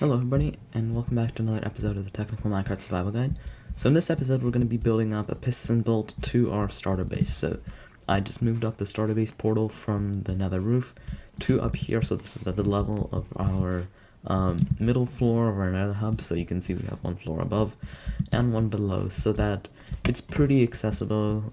Hello everybody, and welcome back to another episode of the Technical Minecraft Survival Guide. So in this episode, we're going to be building up a piston bolt to our starter base. So I just moved up the starter base portal from the nether roof to up here, so this is at the level of our middle floor of our nether hub. So you can see we have one floor above and one below, so that it's pretty accessible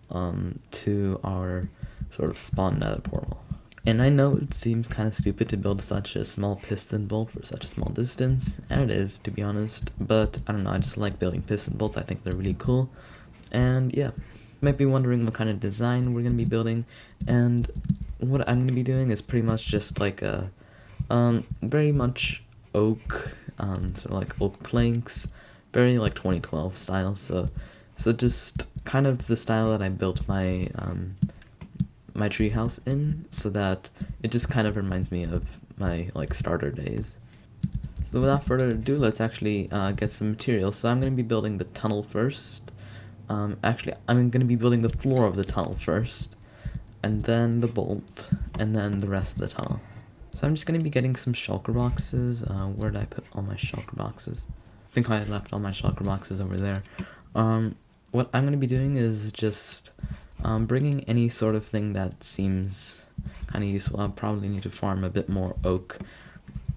to our sort of spawn nether portal. And I know it seems kind of stupid to build such a small piston bolt for such a small distance, and it is, to be honest, but I don't know, I just like building piston bolts. I think they're really cool. And yeah, you might be wondering what kind of design we're going to be building, and what I'm going to be doing is pretty much just like a very much oak, sort of like oak planks, very like 2012 style, so just kind of the style that I built my my treehouse in, so that it just kind of reminds me of my like starter days. So without further ado, let's actually get some materials. So I'm going to be building the tunnel first. Actually, I'm going to be building the floor of the tunnel first, and then the bolt, and then the rest of the tunnel. So I'm just going to be getting some shulker boxes. Where did I put all my shulker boxes? I think I left all my shulker boxes over there. What I'm going to be doing is just bringing any sort of thing that seems kind of useful. I'll probably need to farm a bit more oak,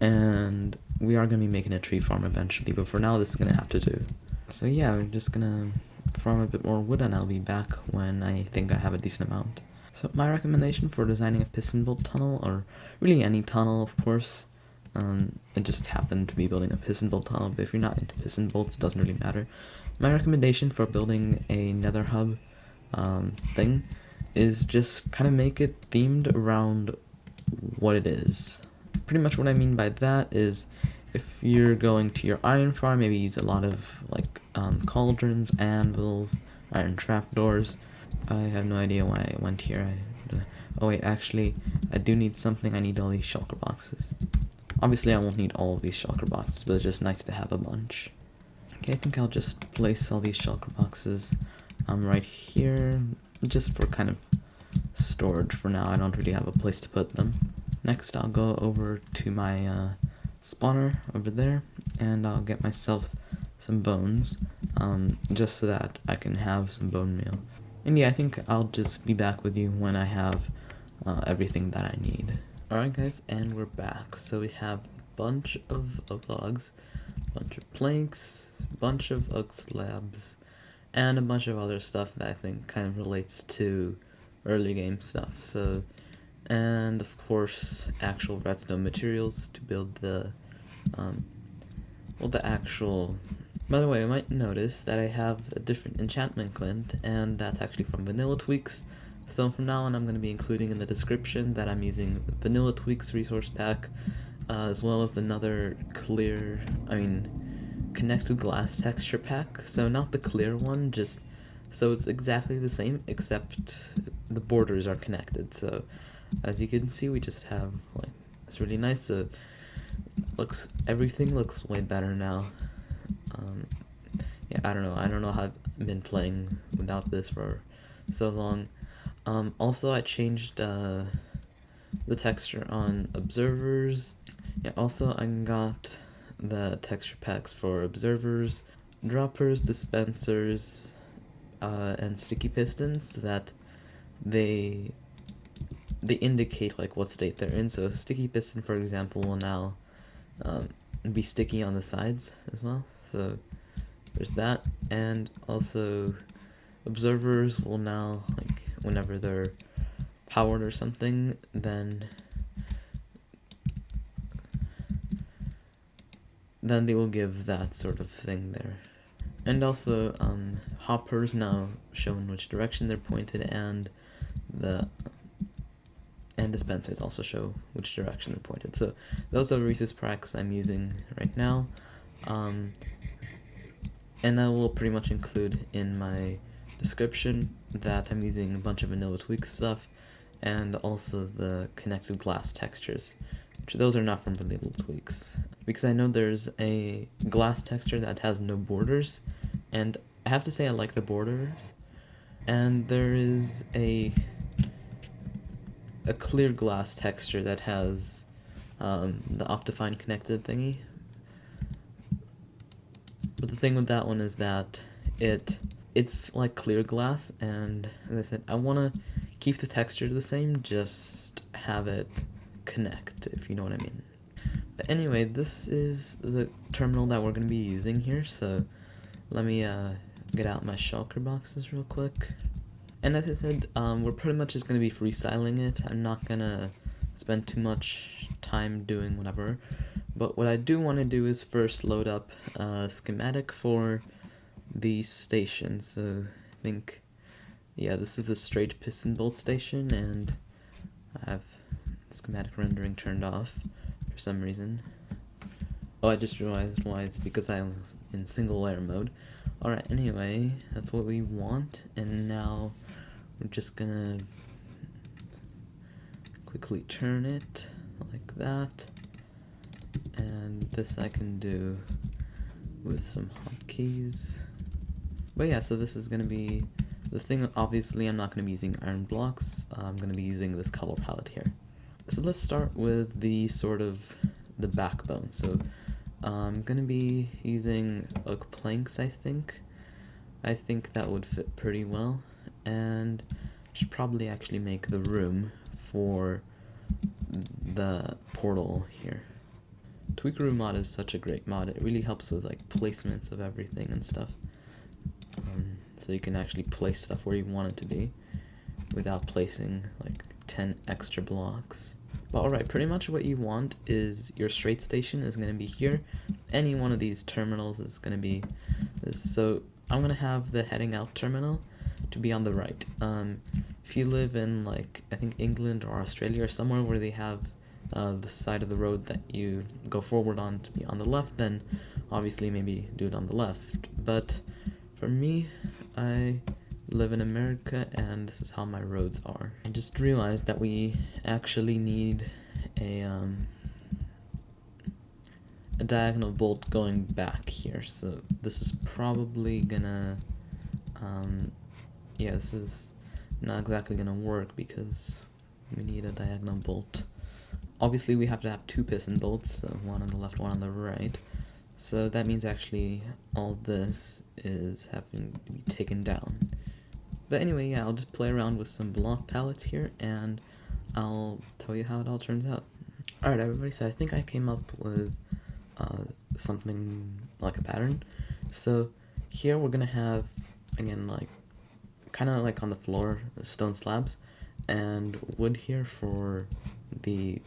and we are going to be making a tree farm eventually, but for now this is going to have to do. So yeah, we're just going to farm a bit more wood, and I'll be back when I think I have a decent amount. So my recommendation for designing a piston bolt tunnel, or really any tunnel of course, it just happened to be building a piston bolt tunnel, but if you're not into piston bolts it doesn't really matter. My recommendation for building a nether hub thing is just kind of make it themed around what it is. Pretty much what I mean by that is, if you're going to your iron farm, maybe use a lot of like cauldrons, anvils, iron trapdoors. I have no idea why I went here. Oh wait, actually I do need something. I need all these shulker boxes. Obviously I won't need all of these shulker boxes, but it's just nice to have a bunch. Okay, I think I'll just place all these shulker boxes right here, just for kind of storage for now. I don't really have a place to put them. Next I'll go over to my spawner over there, and I'll get myself some bones, just so that I can have some bone meal. And yeah, I think I'll just be back with you when I have everything that I need. Alright guys, and we're back. So we have a bunch of oak logs, a bunch of planks, a bunch of oak slabs, and a bunch of other stuff that I think kind of relates to early game stuff. So, and of course, actual redstone materials to build the, the actual... By the way, you might notice that I have a different enchantment glint, and that's actually from VanillaTweaks. So from now on, I'm going to be including in the description that I'm using the VanillaTweaks resource pack, as well as another connected glass texture pack. So not the clear one, just so it's exactly the same except the borders are connected. So as you can see, we just have like, it's really nice. So everything looks way better now. Yeah, I don't know how I've been playing without this for so long. Also I changed the texture on observers. Yeah, also I got the texture packs for observers, droppers, dispensers, and sticky pistons, so that they indicate like what state they're in. So a sticky piston, for example, will now be sticky on the sides as well. So there's that, and also observers will now, like whenever they're powered or something, then they will give that sort of thing there. And also hoppers now show in which direction they're pointed, and dispensers also show which direction they're pointed. So those are the Reese's packs I'm using right now, and I will pretty much include in my description that I'm using a bunch of VanillaTweaks stuff, and also the connected glass textures, which those are not from VanillaTweaks, because I know there's a glass texture that has no borders, and I have to say I like the borders, and there is a clear glass texture that has the Optifine connected thingy, But the thing with that one is that it's like clear glass, and as I said, I want to keep the texture the same, just have it connect, if you know what I mean. But anyway, this is the terminal that we're going to be using here, so let me get out my shulker boxes real quick. And as I said, we're pretty much just going to be freestyling it. I'm not going to spend too much time doing whatever. But what I do want to do is first load up a schematic for the station. So I think, yeah, this is the straight piston bolt station, and I have schematic rendering turned off for some reason. Oh, I just realized why. It's because I was in single layer mode. Alright, anyway, that's what we want, and now we're just gonna quickly turn it like that, and this I can do with some hotkeys. But yeah, so this is gonna be the thing. Obviously, I'm not gonna be using iron blocks. I'm gonna be using this color palette here. So let's start with the the backbone. So I'm gonna be using oak planks, I think. I think that would fit pretty well, and should probably actually make the room for the portal here. Tweakeroo mod is such a great mod. It really helps with like placements of everything and stuff. So you can actually place stuff where you want it to be without placing like 10 extra blocks. But alright, pretty much what you want is your straight station is going to be here. Any one of these terminals is going to be this. So I'm going to have the heading out terminal to be on the right. If you live in like, I think England or Australia or somewhere where they have the side of the road that you go forward on to be on the left, then obviously maybe do it on the left. But for me, I live in America, and this is how my roads are. I just realized that we actually need a diagonal bolt going back here, so this is probably gonna yeah, this is not exactly gonna work because we need a diagonal bolt. Obviously we have to have two piston bolts, so one on the left, one on the right. So that means actually all this is having to be taken down. But anyway, yeah, I'll just play around with some block palettes here, and I'll tell you how it all turns out. Alright everybody, so I think I came up with something like a pattern. So here we're gonna have, again, like, kind of like on the floor, stone slabs, and wood here for the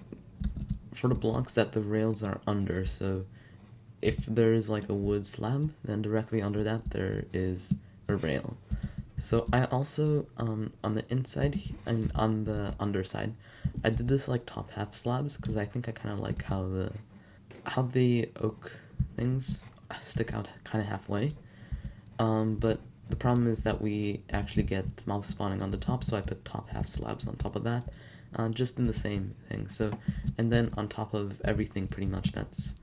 blocks that the rails are under. So if there's like a wood slab, then directly under that there is a rail. So I also, on the inside and on the underside, I did this like top half slabs because I think I kind of like how the oak things stick out kind of halfway. But the problem is that we actually get mob spawning on the top, so I put top half slabs on top of that, just in the same thing. So, and then on top of everything pretty much that's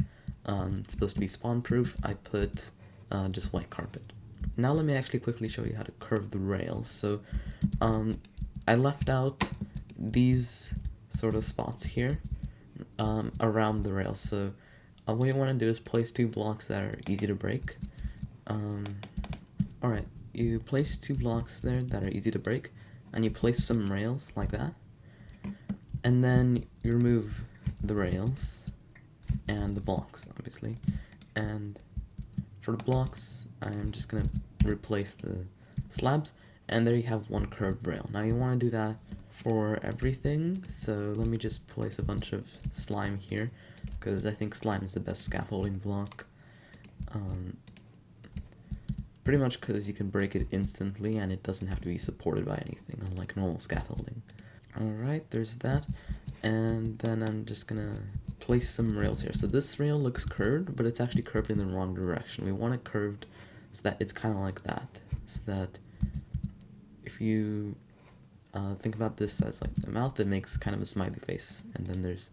supposed to be spawn proof, I put just white carpet. Now let me actually quickly show you how to curve the rails. So I left out these sort of spots here around the rails. So what you want to do is place two blocks that are easy to break. Alright, you place two blocks there that are easy to break, and you place some rails like that, and then you remove the rails and the blocks, obviously, and for the blocks I'm just going to replace the slabs, and there you have one curved rail. Now you want to do that for everything, so let me just place a bunch of slime here, because I think slime is the best scaffolding block. Pretty much because you can break it instantly and it doesn't have to be supported by anything, unlike normal scaffolding. Alright, there's that, and then I'm just gonna place some rails here. So this rail looks curved, but it's actually curved in the wrong direction. We want it curved so that it's kind of like that, so that if you think about this as like the mouth, it makes kind of a smiley face, and then there's,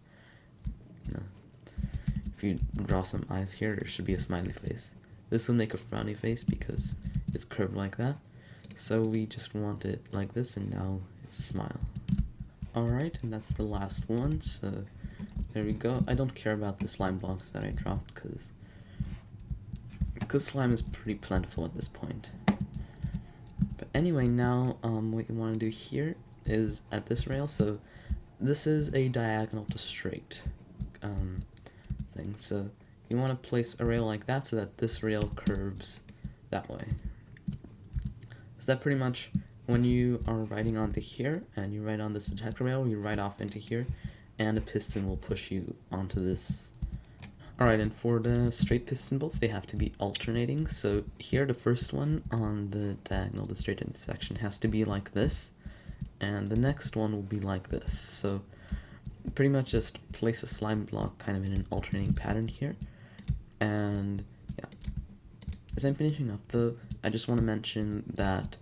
if you draw some eyes here, there should be a smiley face. This will make a frowny face because it's curved like that. So we just want it like this, and now it's a smile. Alright, and that's the last one, so there we go. I don't care about the slime blocks that I dropped because because slime is pretty plentiful at this point. But anyway, now what you want to do here is at this rail, so this is a diagonal to straight thing, so you want to place a rail like that so that this rail curves that way. So that pretty much, when you are riding onto here and you ride on this detector rail, you ride off into here and a piston will push you onto this. Alright, and for the straight piston bolts, they have to be alternating. So here, the first one on the diagonal, the straight intersection, has to be like this, and the next one will be like this. So pretty much just place a slime block kind of in an alternating pattern here. And yeah, as I'm finishing up though, I just want to mention that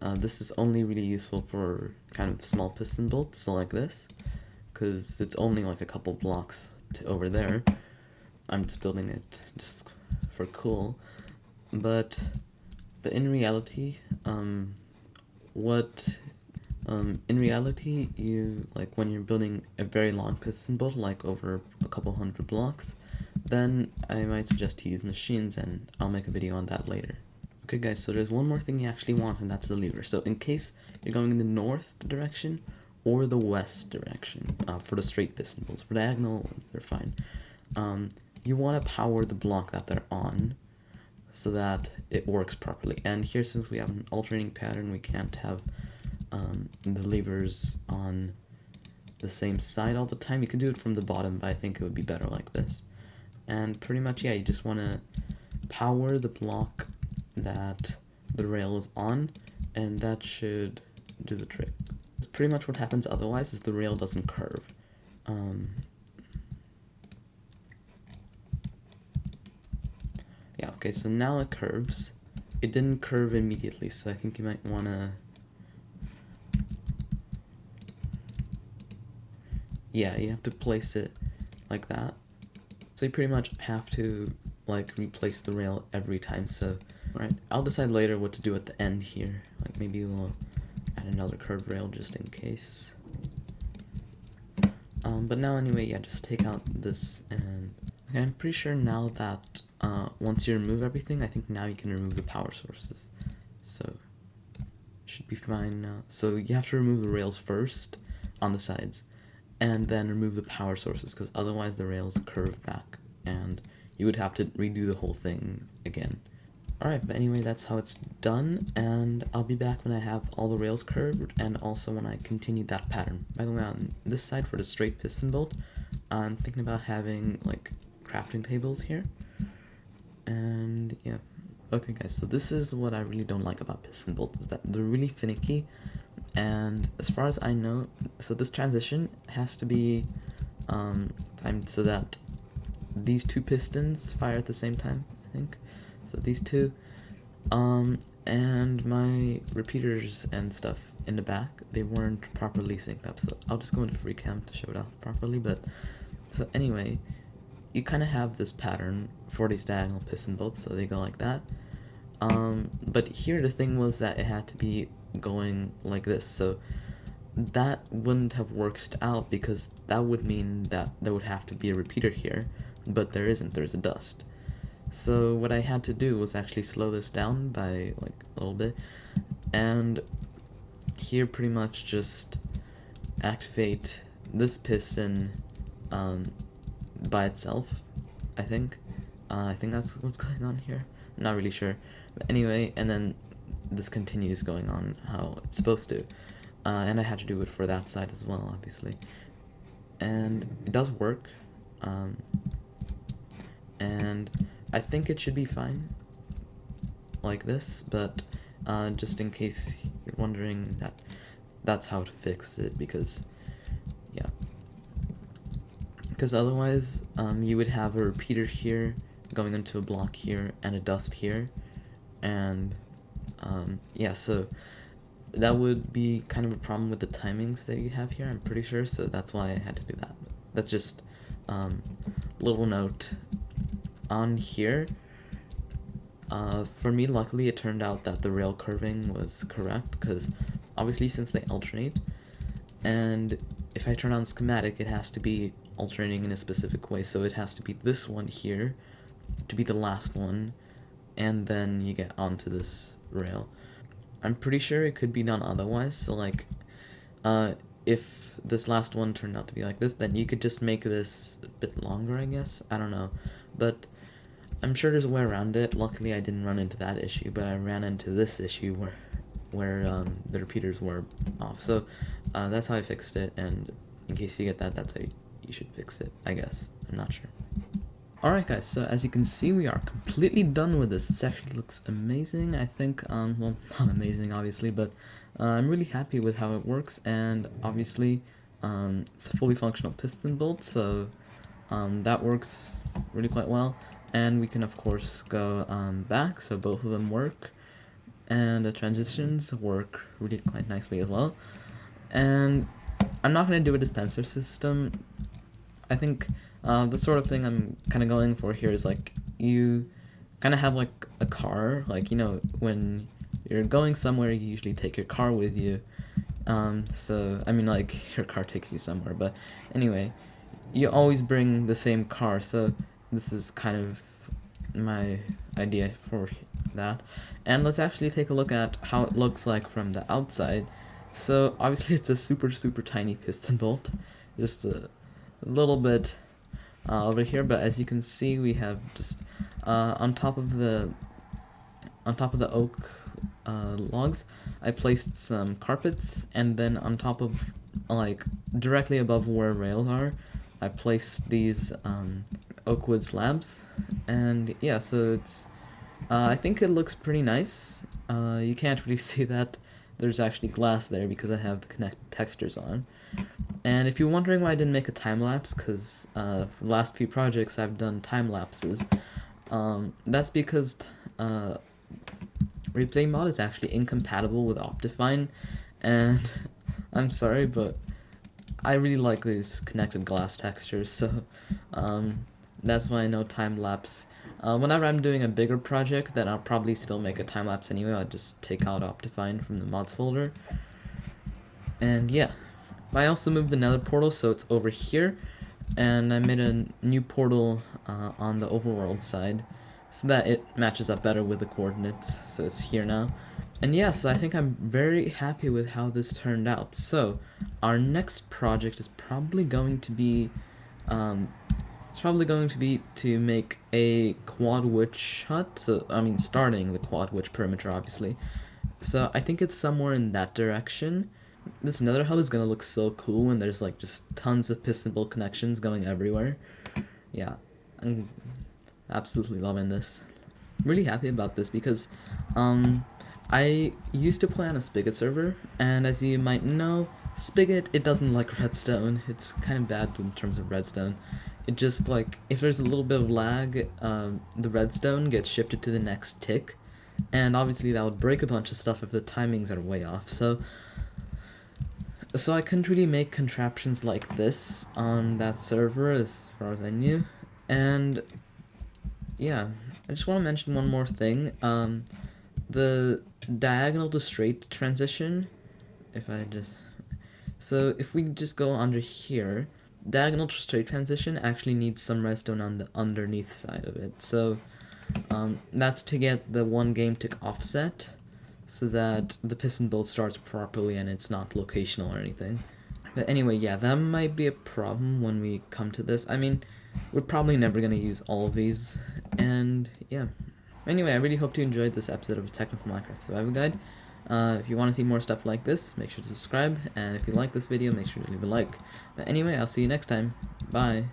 this is only really useful for kind of small piston bolts, so like this, because it's only like a couple blocks to over there. I'm just building it just for cool, but in reality, you, like, when you're building a very long piston bolt, like over a couple hundred blocks, then I might suggest to use machines, and I'll make a video on that later. Okay guys, so there's one more thing you actually want, and that's the lever. So in case you're going in the north direction or the west direction, for the straight piston bolts, for diagonal ones, they're fine. You want to power the block that they're on so that it works properly. And here, since we have an alternating pattern, we can't have the levers on the same side all the time. You can do it from the bottom, but I think it would be better like this. And pretty much, yeah, you just want to power the block that the rail is on, and that should do the trick. It's pretty much what happens otherwise is the rail doesn't curve. Yeah, okay, so now it curves. It didn't curve immediately, so I think you might want to... Yeah, you have to place it like that. So you pretty much have to, like, replace the rail every time, so... Right, I'll decide later what to do at the end here. Like, maybe we'll add another curved rail just in case. But now anyway, yeah, just take out this and... Okay, I'm pretty sure now that once you remove everything, I think now you can remove the power sources. So, should be fine now. So you have to remove the rails first on the sides, and then remove the power sources, because otherwise the rails curve back, and you would have to redo the whole thing again. Alright, but anyway, that's how it's done, and I'll be back when I have all the rails curved, and also when I continue that pattern. By the way, on this side for the straight piston bolt, I'm thinking about having, like, crafting tables here, and yeah. Okay guys, so this is what I really don't like about piston bolts, is that they're really finicky, and as far as I know, so this transition has to be timed so that these two pistons fire at the same time, I think. So these two, and my repeaters and stuff in the back, they weren't properly synced up, so I'll just go into free cam to show it off properly. But so anyway, you kind of have this pattern for these diagonal piston bolts, so they go like that. But here the thing was that it had to be going like this, so that wouldn't have worked out, because that would mean that there would have to be a repeater here, but there isn't, there's a dust. So what I had to do was actually slow this down by like a little bit, and here pretty much just activate this piston by itself, I think. I think that's what's going on here. I'm not really sure. But anyway, and then this continues going on how it's supposed to. And I had to do it for that side as well, obviously. And it does work. And I think it should be fine like this, but just in case you're wondering, that's how to fix it, because yeah, because otherwise you would have a repeater here going into a block here and a dust here, and yeah, so that would be kind of a problem with the timings that you have here, I'm pretty sure, so that's why I had to do that. That's just little note on here. For me, luckily, it turned out that the rail curving was correct, because obviously since they alternate, and if I turn on the schematic, it has to be alternating in a specific way, so it has to be this one here to be the last one, and then you get onto this rail. I'm pretty sure it could be done otherwise, so like, if this last one turned out to be like this, then you could just make this a bit longer, I guess. I don't know, but I'm sure there's a way around it. Luckily, I didn't run into that issue, but I ran into this issue where the repeaters were off. So that's how I fixed it, and in case you get that, that's how you should fix it, I guess. I'm not sure. Alright guys, so as you can see, we are completely done with this. This actually looks amazing, I think. Well, not amazing, obviously, but I'm really happy with how it works, and obviously, it's a fully functional piston bolt, so that works really quite well. And we can, of course, go back, so both of them work, and the transitions work really quite nicely as well. And I'm not going to do a dispenser system. I think the sort of thing I'm kind of going for here is like you kind of have like a car, like, you know, when you're going somewhere you usually take your car with you. So I mean, like, your car takes you somewhere, but anyway, you always bring the same car, so this is kind of my idea for that. And let's actually take a look at how it looks like from the outside. So obviously it's a super tiny piston bolt, just a little bit over here, but as you can see, we have just on top of the oak logs, I placed some carpets, and then on top of, like, directly above where rails are, I placed these oak wood slabs. And yeah, so it's I think it looks pretty nice. You can't really see that there's actually glass there because I have the connected textures on. And if you're wondering why I didn't make a time-lapse, because for the last few projects I've done time-lapses, that's because Replay mod is actually incompatible with Optifine, and I'm sorry, but I really like these connected glass textures, so that's why no time-lapse. Whenever I'm doing a bigger project, then I'll probably still make a time-lapse anyway. I'll just take out Optifine from the mods folder. And yeah. I also moved the nether portal, so it's over here, and I made a new portal on the overworld side, so that it matches up better with the coordinates, so it's here now. And yes, I think I'm very happy with how this turned out. So, our next project is probably going to be, to make a quad witch hut, so, I mean, starting the quad witch perimeter, obviously. So, I think it's somewhere in that direction. This nether hub is gonna look so cool when there's like just tons of piston bolt connections going everywhere. Yeah, I'm absolutely loving this. I'm really happy about this because I used to play on a Spigot server, and as you might know, Spigot, it doesn't like redstone. It's kind of bad in terms of redstone. It just, like, if there's a little bit of lag, the redstone gets shifted to the next tick, and obviously that would break a bunch of stuff if the timings are way off. So I couldn't really make contraptions like this on that server as far as I knew. And yeah, I just want to mention one more thing. The diagonal to straight transition, if we just go under here, diagonal to straight transition actually needs some redstone on the underneath side of it. So that's to get the one game tick offset, so that the piston bolt starts properly and it's not locational or anything. But anyway, yeah, that might be a problem when we come to this. I mean, we're probably never going to use all of these, and yeah. Anyway, I really hope you enjoyed this episode of Technical Minecraft Survival Guide. If you want to see more stuff like this, make sure to subscribe, and if you like this video, make sure to leave a like. But anyway, I'll see you next time. Bye!